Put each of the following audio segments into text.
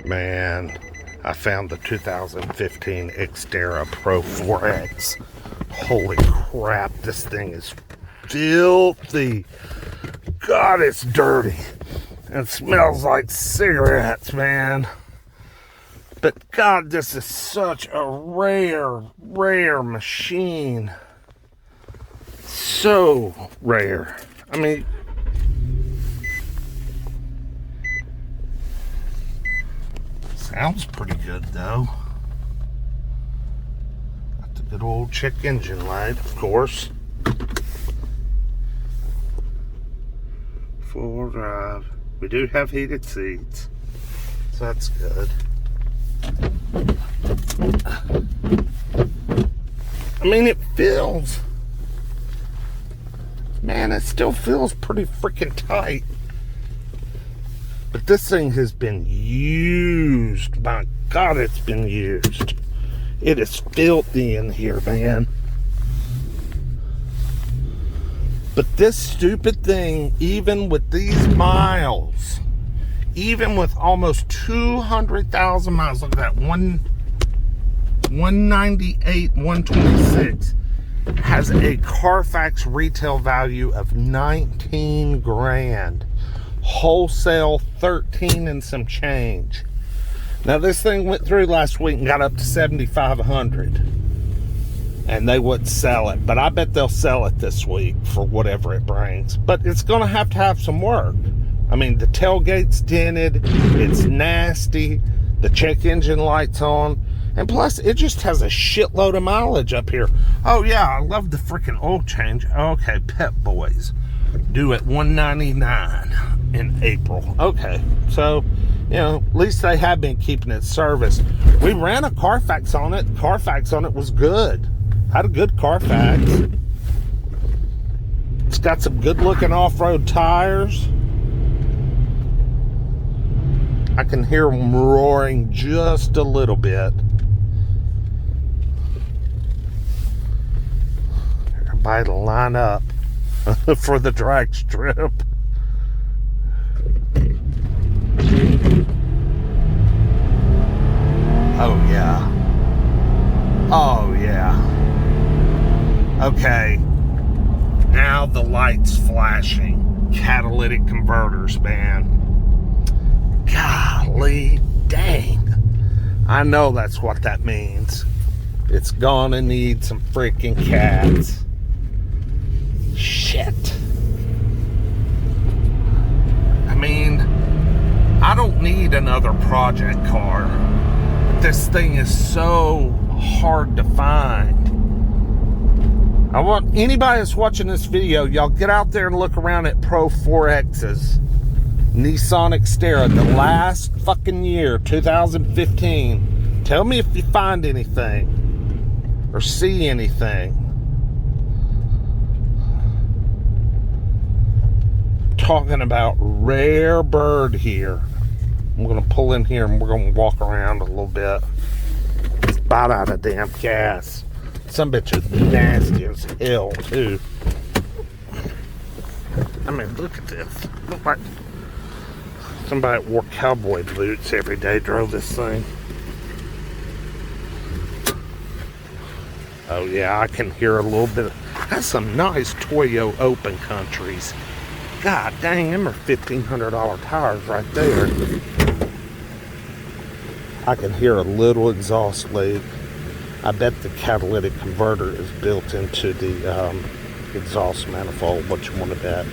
Man, I found the 2015 Xterra Pro-4x. Holy crap, this thing is filthy. God, it's dirty. It smells like cigarettes, man. But God, this is such a rare machine. So rare. I mean, sounds pretty good though. Got the good old check engine light, of course. 4-wheel drive. We do have heated seats, so that's good. I mean, it feels, man, it still feels pretty freaking tight. But this thing has been used. My God, it's been used. It is filthy in here, man. But this stupid thing, even with these miles, even with almost 200,000 miles, look at that, 198, 126, has a Carfax retail value of 19 grand. Wholesale 13 and some change. Now this thing went through last week and got up to 7,500, and they wouldn't sell it, but I bet they'll sell it this week for whatever it brings. But it's gonna have to have some work. I mean, the tailgate's dented, it's nasty, the check engine light's on, and plus it just has a shitload of mileage up here. Oh yeah, I love the freaking oil change. Okay, Pep Boys due at $199 in April. Okay, so you know, at least they have been keeping it serviced. We ran a Carfax on it. Carfax on it was good. Had a good Carfax. It's got some good looking off-road tires. I can hear them roaring just a little bit. Everybody to line up for the drag strip. Oh yeah. Oh yeah. Okay. Now the light's flashing. Catalytic converters, man. Golly dang. I know that's what that means. It's gonna need some freaking cats. Shit. I mean, I don't need another project car. But this thing is so hard to find. I want anybody that's watching this video, y'all get out there and look around at Pro-4X's. Nissan Xterra, the last fucking year, 2015. Tell me if you find anything or see anything. Talking about rare bird here. I'm gonna pull in here and we're gonna walk around a little bit. It's about out of damn gas. Some bitch is nasty as hell too. I mean, look at this. Look like somebody that wore cowboy boots every day drove this thing. Oh yeah, I can hear a little bit. That's some nice Toyo open countries. God dang, them are $1,500 tires right there. I can hear a little exhaust leak. I bet the catalytic converter is built into the exhaust manifold, what you want to bet.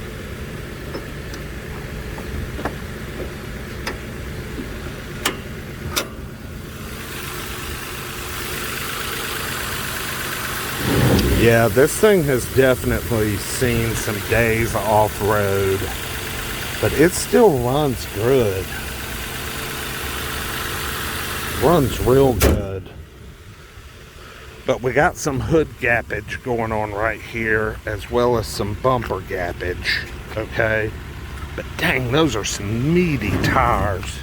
Yeah, this thing has definitely seen some days off-road, but it still runs good. Runs real good. But we got some hood gappage going on right here, as well as some bumper gappage, okay? But dang, those are some meaty tires.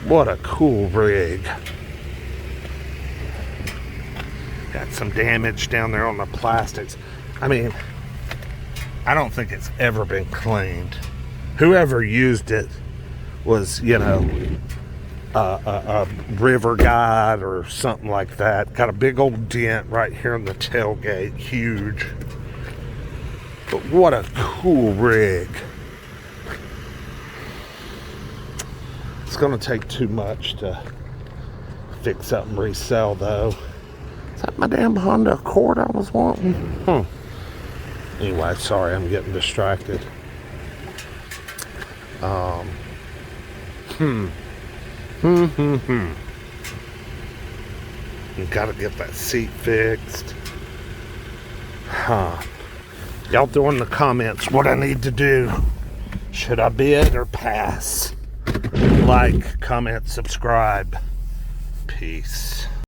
What a cool rig. Got some damage down there on the plastics. I mean, I don't think it's ever been cleaned. Whoever used it was, you know, a river guide or something like that. Got a big old dent right here in the tailgate, huge. But what a cool rig. It's gonna take too much to fix up and resell though. Is that my damn Honda Accord I was wanting? Anyway, sorry, I'm getting distracted. You gotta get that seat fixed. Y'all throw in the comments what I need to do. Should I bid or pass? Like, comment, subscribe. Peace.